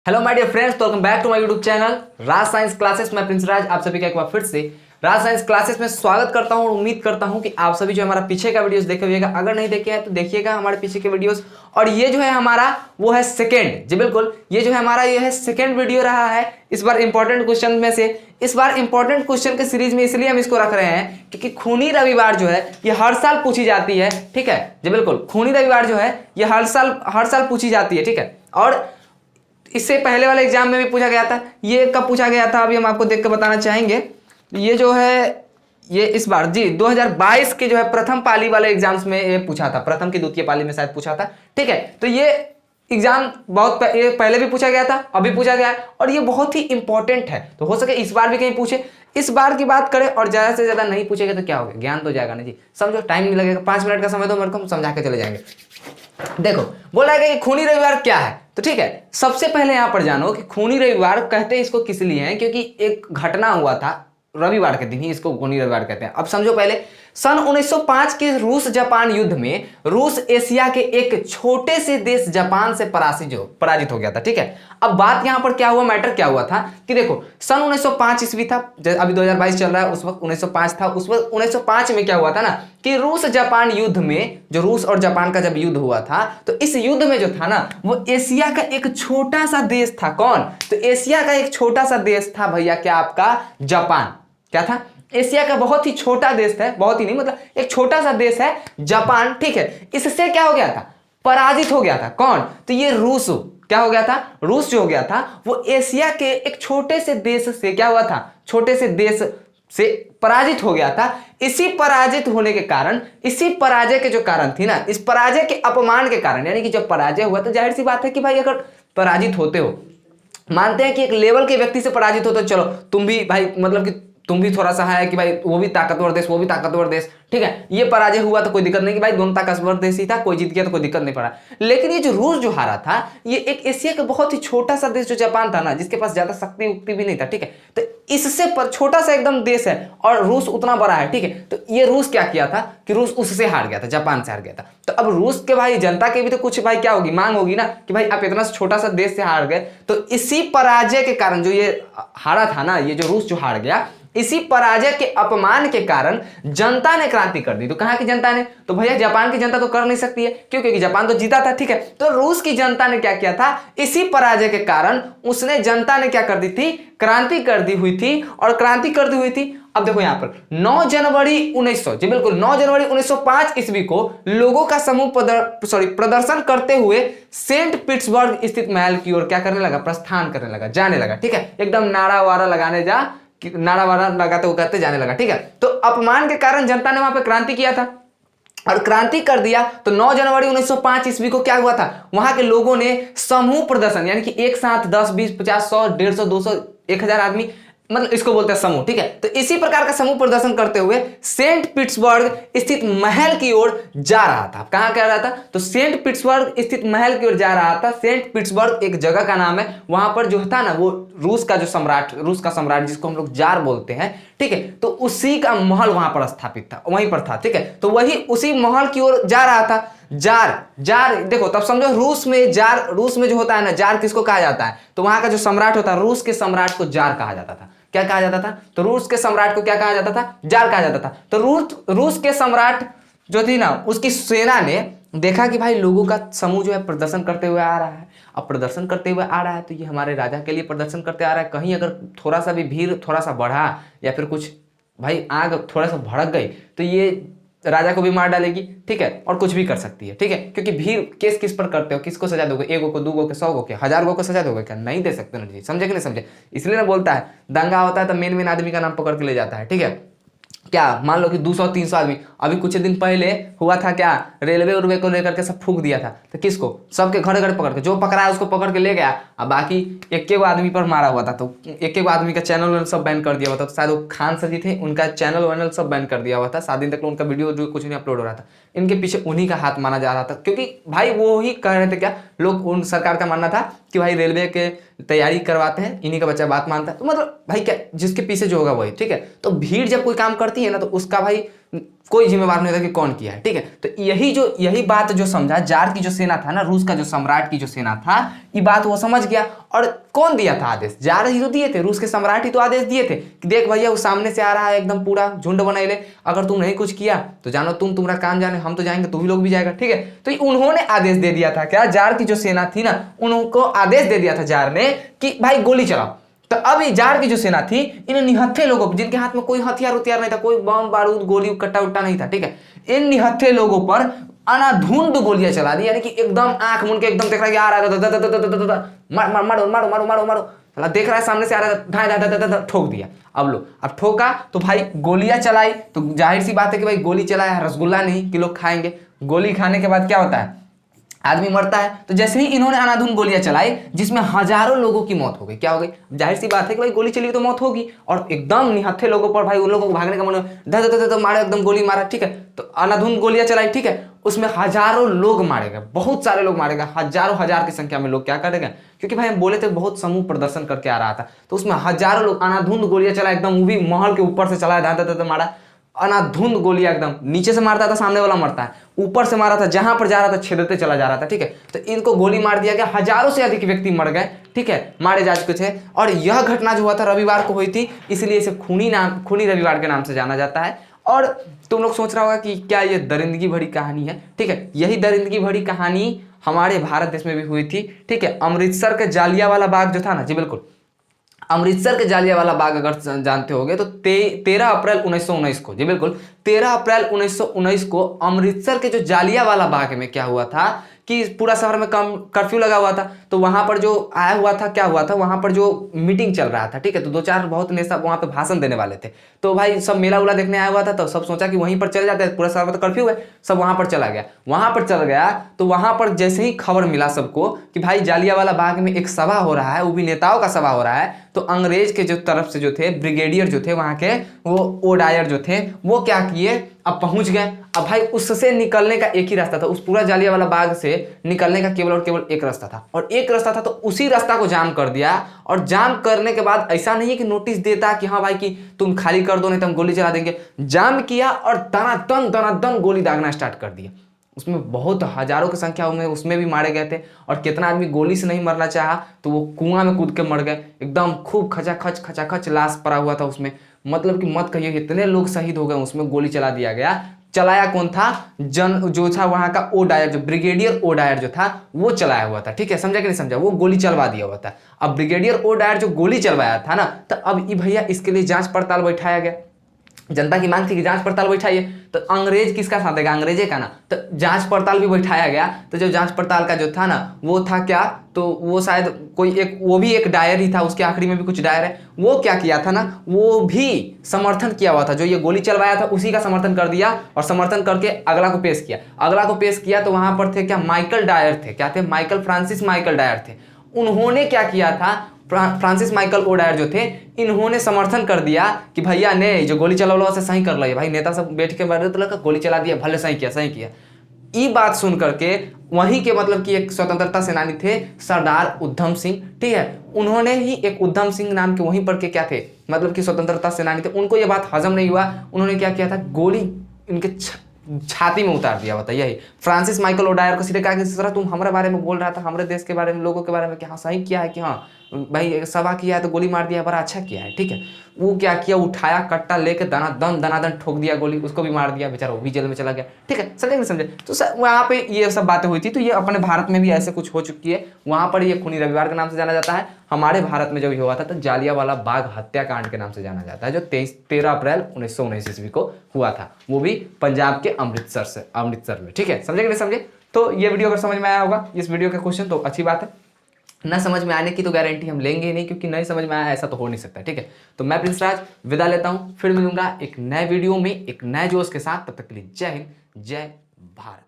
Hello my dear friends, welcome back to my YouTube channel Raj science classes. मैं Prince Raj आप सभी का एक बार फिर से राज साइंस क्लासेस में स्वागत करता हूं और उम्मीद करता हूं कि आप सभी जो हमारा पीछे का वीडियोस देखे हुएगा, अगर नहीं देखे हैं तो देखिएगा हमारे पीछे के वीडियोस। और ये जो है हमारा वो है सेकेंड, जी बिल्कुल, ये जो है हमारा ये है सेकेंड वीडियो रहा है इस बार इंपॉर्टेंट क्वेश्चन में से। इस बार इंपॉर्टेंट क्वेश्चन के सीरीज में इसलिए हम इसको रख रहे हैं क्योंकि खूनी रविवार जो है ये हर साल पूछी जाती है, ठीक है जी बिल्कुल। खूनी रविवार जो है ये हर साल पूछी जाती है, ठीक है। और इससे पहले वाले एग्जाम में भी पूछा गया था। ये कब पूछा गया था अभी हम आपको देख कर बताना चाहेंगे। ये जो है ये इस बार जी 2022 के जो है प्रथम पाली वाले एग्जाम्स में ये पूछा था, प्रथम की द्वितीय पाली में शायद पूछा था, ठीक है। तो ये एग्जाम बहुत ये पहले भी पूछा गया था, अभी पूछा गया है और ये बहुत ही इंपॉर्टेंट है। तो हो सके इस बार भी कहीं पूछे। इस बार की बात करें और ज्यादा से ज्यादा नहीं पूछेगा तो क्या हो गया, ज्ञान तो जाएगा ना जी। समझो, टाइम नहीं लगेगा, 5 मिनट का समय दो मेरे को, हम समझा के चले जाएंगे। देखो बोला है कि खूनी रविवार क्या है, तो ठीक है सबसे पहले यहां पर जानो कि खूनी रविवार कहते इसको किस लिए हैं, क्योंकि एक घटना हुआ था रविवार के दिन ही इसको खूनी रविवार कहते हैं। अब समझो, पहले सन 1905 के रूस जापान युद्ध में रूस एशिया के एक छोटे से देश जापान से पराजित हो गया था, ठीक है। अब बात यहां पर क्या हुआ, मैटर क्या हुआ था कि देखो सन 1905 ईस्वी था, अभी 2022 चल रहा है, उस वक्त 1905 था। उस वक्त 1905 में क्या हुआ था ना कि रूस जापान युद्ध में, जो रूस और जापान का जब युद्ध हुआ था, तो इस युद्ध में जो था ना वो एशिया का एक छोटा सा देश था। कौन? तो एशिया का एक छोटा सा देश था भैया, क्या आपका जापान। क्या था? एशिया का बहुत ही छोटा देश है, बहुत ही नहीं मतलब एक छोटा सा देश है जापान, ठीक है। इससे क्या हो गया था, पराजित हो गया था। कौन? तो ये रूस। क्या हो गया था? रूस जो हो गया था वो एशिया के एक छोटे से देश से क्या हुआ था, छोटे से देश से पराजित हो गया था। इसी पराजित होने के कारण, इसी पराजय के जो कारण थी ना, इस पराजय के अपमान के कारण, यानी कि जब पराजय हुआ तो जाहिर सी बात है कि भाई अगर पराजित होते हो, मानते हैं कि एक लेवल के व्यक्ति से पराजित हो तो चलो तुम भी भाई मतलब कि तुम भी थोड़ा सा है कि भाई वो भी ताकतवर देश, वो भी ताकतवर देश, ठीक है। ये पराजय हुआ तो कोई दिक्कत नहीं कि भाई दोनों ताकतवर देश ही था, कोई जीत गया तो कोई दिक्कत नहीं पड़ा। लेकिन ये जो रूस जो हारा था, ये एक एशिया का बहुत ही छोटा सा देश जो जापान था ना, जिसके पास ज्यादा शक्ति उक्ति भी नहीं था, ठीक है। तो इससे पर छोटा सा एकदम देश है और रूस उतना बड़ा है, ठीक है। तो ये रूस क्या किया था कि रूस उससे हार गया था, जापान से हार गया था। तो अब रूस के भाई जनता के भी तो कुछ भाई क्या होगी, मांग होगी ना कि भाई आप इतना छोटा सा देश से हार गए। तो इसी पराजय के कारण जो ये हारा था ना, ये जो रूस जो हार गया, इसी पराजय के अपमान के कारण जनता ने क्रांति कर दी। तो कहां की जनता ने? तो भैया जापान की जनता तो कर नहीं सकती है, क्यों? क्योंकि जापान तो जीता था, ठीक है। तो रूस की जनता ने क्या किया था, इसी पराजय के कारण उसने जनता ने क्या कर दी थी, क्रांति कर दी हुई थी। और क्रांति कर दी हुई थी। अब देखो यहां पर 9 जनवरी 1900, जी बिल्कुल 9 जनवरी 1905 ईस्वी को लोगों का समूह प्रदर्शन करते हुए सेंट पीटर्सबर्ग स्थित महल की ओर क्या करने लगा, प्रस्थान करने लगा, जाने लगा, ठीक है। एकदम नारा वारा लगाने नारा वारा लगाते वो कहते जाने लगा, ठीक है। तो अपमान के कारण जनता ने वहां पे क्रांति किया था और क्रांति कर दिया। तो 9 जनवरी 1905 ईस्वी को क्या हुआ था, वहां के लोगों ने समूह प्रदर्शन, यानी कि एक साथ 10, 20, 50, 100, 150, 200, 1000 आदमी, मतलब इसको बोलते हैं समूह, ठीक है। तो इसी प्रकार का समूह प्रदर्शन करते हुए सेंट पीटर्सबर्ग स्थित महल की ओर जा रहा था। कहां कह रहा था? तो सेंट पीटर्सबर्ग स्थित महल की ओर जा रहा था। सेंट पीटर्सबर्ग एक जगह का नाम है, वहां पर जो था ना वो रूस का सम्राट जिसको हम लोग जार बोलते हैं, ठीक है। तो उसी का महल वहां पर स्थापित था, वहीं पर था, ठीक है। तो वही उसी महल की ओर जा रहा था। जार देखो तब समझो, रूस में जो होता है ना, जार किसको कहा जाता है? तो वहां का जो सम्राट होता है, रूस के सम्राट को जार कहा जाता था। क्या कहा जाता था? तो रूस के सम्राट को क्या कहा जाता था? जार कहा जाता था। तो रूस के सम्राट जो थी ना, उसकी सेना ने देखा कि भाई लोगों का समूह जो है प्रदर्शन करते हुए आ रहा है। अब प्रदर्शन करते हुए आ रहा है तो ये हमारे राजा के लिए प्रदर्शन करते आ रहा है, कहीं अगर थोड़ा सा भी भीड़ थोड़ा सा बढ़ा या फिर कुछ भाई आग थोड़ा सा भड़क गई तो ये राजा को भी मार डालेगी, ठीक है, और कुछ भी कर सकती है, ठीक है। क्योंकि भीड़ केस किस पर करते हो, किसको सजा दोगे? 1 को, 2 को, 100 को, 1000 को सजा दोगे क्या? नहीं दे सकते ना जी, समझे कि नहीं समझे? इसलिए ना बोलता है दंगा होता है तो मेन आदमी का नाम पकड़ के ले जाता है, ठीक है। क्या मान लो कि 200-300 आदमी, अभी कुछ दिन पहले हुआ था क्या, रेलवे उर्वे को लेकर के सब फूंक दिया था। तो किसको? सबके घर घर पकड़ के, जो पकड़ा है उसको पकड़ के ले गया, अब बाकी एक आदमी पर मारा हुआ था। तो एक आदमी का चैनल सब बैन कर दिया हुआ था। तो शायद वो खान सर जी थे, उनका चैनल वैनल सब बैन कर दिया हुआ था। 7 दिन तक उनका वीडियो जो कुछ नहीं अपलोड हो रहा था। इनके पीछे उन्हीं का हाथ माना जा रहा था, क्योंकि भाई वो ही कह रहे थे क्या, लोग उन सरकार का मानना था कि भाई रेलवे के तैयारी करवाते हैं, इन्हीं का बच्चा बात मानता है। तो मतलब भाई क्या, जिसके पीछे जो होगा वही, ठीक है। तो भीड़ जब कोई काम करती है ना तो उसका भाई कोई जिम्मेवार नहीं होता कि कौन किया है, ठीक है। तो यही बात जो समझा, जार की जो सेना था ना, रूस का जो सम्राट की जो सेना था, ये बात वो समझ गया। और कौन दिया था आदेश? जार ही तो दिए थे, रूस के सम्राट ही तो आदेश दिए थे कि देख भैया वो सामने से आ रहा है एकदम पूरा झुंड बनाए ले, अगर तुम नहीं कुछ किया तो जानो तुम्हारा काम जाने, हम तो जाएंगे तो भी लोग भी जाएगा, ठीक है। तो उन्होंने आदेश दे दिया था, क्या जार की जो सेना थी ना, उनको आदेश दे दिया था जार ने कि भाई गोली चलाओ। तो अब ये जार की जो सेना थी, इन निहत्थे लोगों, जिनके हाथ में कोई हथियार नहीं था, कोई बम बारूद गोली कट्टा उट्टा नहीं था, ठीक है, इन निहत्थे लोगों पर अनाधुंध गोलियां चला दी, यानी कि एकदम आंख मुन के एकदम देख रहा है आ रहा है, मारो मारो मारो मारो मारो, साला देख रहा है सामने से आ रहा है, ठोक दिया। अब ठोका तो भाई गोलियां चलाई, तो जाहिर सी बात है कि भाई गोली चलाया है, रसगुल्ला नहीं कि लोग खाएंगे। गोली खाने के बाद क्या होता है, आदमी मरता है। तो जैसे ही इन्होंने अनाधुन गोलियां चलाई जिसमें हजारों लोगों की मौत हो गई, क्या हो गई? जाहिर सी बात है कि भाई गोली चली तो मौत होगी, और एकदम निहत्थे लोगों पर भाई उन लोगों को भागने का मन, धर मारे, एकदम गोली मारा, ठीक है। तो अनाधुन गोलियां चलाई, ठीक है, उसमें हजारों लोग मारे गए, बहुत सारे लोग मारे गए, हजारों हजार की संख्या में लोग क्या करेंगे, क्योंकि भाई हम बोले थे बहुत समूह प्रदर्शन करके आ रहा था, तो उसमें हजारों लोग, अनाधुन गोलियां चला, एकदम वो भी महल के ऊपर से चलाया, धर मारा, अनाधुंध गोलियां, एकदम नीचे से मारता था सामने वाला मरता है, ऊपर से मारा था जहां पर जा रहा था छेदते चला जा रहा था, ठीक है। तो इनको गोली मार दिया गया, हजारों से अधिक व्यक्ति मर गए, ठीक है, मारे जा चुके थे। और यह घटना जो हुआ था रविवार को हुई थी, इसलिए इसे खूनी रविवार के नाम से जाना जाता है। और तुम लोग सोच रहा होगा कि क्या ये दरिंदगी भरी कहानी है, ठीक है, यही दरिंदगी भरी कहानी हमारे भारत देश में भी हुई थी, ठीक है। अमृतसर के जालियांवाला बाग जो था ना, जी बिल्कुल, अमृतसर के जालियांवाला बाग अगर जानते होंगे तो 13 अप्रैल 1919 को, जी बिल्कुल 13 अप्रैल 1919 को अमृतसर के जो जालियांवाला बाग में क्या हुआ था कि पूरा शहर में कर्फ्यू लगा हुआ था। तो वहां पर जो आया हुआ था, क्या हुआ था, वहां पर जो मीटिंग चल रहा था, ठीक है, तो 2-4 बहुत नेता वहां पे भाषण देने वाले थे। तो भाई सब मेला उला देखने आया हुआ था, तो सब सोचा कि वहीं पर चल जाते हैं, पूरा शहर में तो कर्फ्यू है, सब वहां पर चला गया। वहां पर चल गया तो वहां पर जैसे ही खबर मिला सबको कि भाई जालियांवाला बाग में एक सभा हो रहा है, वो भी नेताओं का सभा हो रहा है, तो अंग्रेज के जो तरफ से जो थे ब्रिगेडियर जो थे वहां के, वो ओडायर जो थे, वो क्या किए, अब पहुंच गए। अब भाई उससे निकलने का एक ही रास्ता था, उस पूरा जालियांवाला बाग से निकलने का केवल और केवल एक रास्ता था, और एक रास्ता था, तो उसी रास्ता को जाम कर दिया। और जाम करने के बाद ऐसा नहीं है कि नोटिस देता कि हाँ भाई कि तुम खाली कर दो नहीं तो हम गोली चला देंगे, जाम किया और दनादन गोली दागना स्टार्ट कर दिया। उसमें बहुत हजारों की संख्या में उसमें भी मारे गए थे, और कितना आदमी गोली से नहीं मरना चाहा तो वो कुआं में कूद के मर गए, एकदम खूब खचाखच लाश पड़ा हुआ था उसमें, मतलब कि मत कहिए इतने लोग शहीद हो गए, उसमें गोली चला दिया गया। चलाया कौन था? जो था वहां का ओडायर, जो ब्रिगेडियर ओडायर जो था वो चलाया हुआ था, ठीक है, समझा कि नहीं समझा, वो गोली चलवा दिया हुआ था। अब ब्रिगेडियर ओडायर जो गोली चलवाया था ना, तो अब भैया इसके लिए जांच पड़ताल बैठाया गया, जनता की मांग थी कि जांच पड़ताल बैठाइए, तो अंग्रेज किसका साथ देगा, अंग्रेजे का ना, तो जांच पड़ताल भी बैठाया गया। तो जो जांच पड़ताल का जो था ना, वो था क्या, तो वो शायद कोई एक, वो भी एक डायर ही था, उसके आखिरी में भी कुछ डायर है, वो क्या किया था ना, वो भी समर्थन किया हुआ था, जो ये गोली चलवाया था उसी का समर्थन कर दिया, और समर्थन करके अगला को पेश किया। तो वहां पर थे क्या, माइकल डायर थे, क्या थे, फ्रांसिस माइकल डायर थे। उन्होंने क्या किया था, फ्रांसिस माइकल ओडायर जो थे, इन्होंने समर्थन कर दिया कि भैया ने जो गोली चला से सही कर लिया, भाई नेता सब बैठ के मारे तो लगा गोली चला दिया, भले सही किया। ये बात सुन करके वहीं के मतलब कि एक स्वतंत्रता सेनानी थे सरदार उधम सिंह, ठीक है, उन्होंने ही एक उधम सिंह नाम के वहीं पर के क्या थे, मतलब कि स्वतंत्रता सेनानी थे, उनको ये बात हजम नहीं हुआ, उन्होंने क्या किया था, गोली इनके छाती में उतार दिया होता। यही फ्रांसिस माइकल ओडायर को सीधे कहा कि सर तुम हमारे बारे में बोल रहा था, हमारे देश के बारे में, लोगों के बारे में, कि हाँ सही किया है, कि हाँ भाई सभा किया है तो गोली मार दिया, बड़ा अच्छा किया है, ठीक है। वो क्या किया, उठाया कट्टा लेके दनादन ठोक दिया गोली, उसको भी मार दिया, बेचारा वो भी जेल में चला गया, ठीक है, समझे नहीं समझे। तो वहाँ पे ये सब बातें हुई थी, तो ये अपने भारत में भी ऐसे कुछ हो चुकी है, वहाँ पर ये खूनी रविवार के नाम से जाना जाता है। हमारे भारत में जब हुआ था तो जालियांवाला बाग हत्याकांड के नाम से जाना जाता है, जो 13 अप्रैल 1919 ईस्वी को हुआ था, वो भी पंजाब के अमृतसर में, ठीक है, समझे कि नहीं समझे। तो ये वीडियो अगर समझ में आया होगा, इस वीडियो का क्वेश्चन, तो अच्छी बात है। ना समझ में आने की तो गारंटी हम लेंगे ही नहीं, क्योंकि नहीं समझ में आया ऐसा तो हो नहीं सकता, ठीक है। तो मैं प्रिंस राज विदा लेता हूं, फिर मिलूंगा एक नए वीडियो में एक नए जोश के साथ, तब तक के लिए जय हिंद, जय भारत।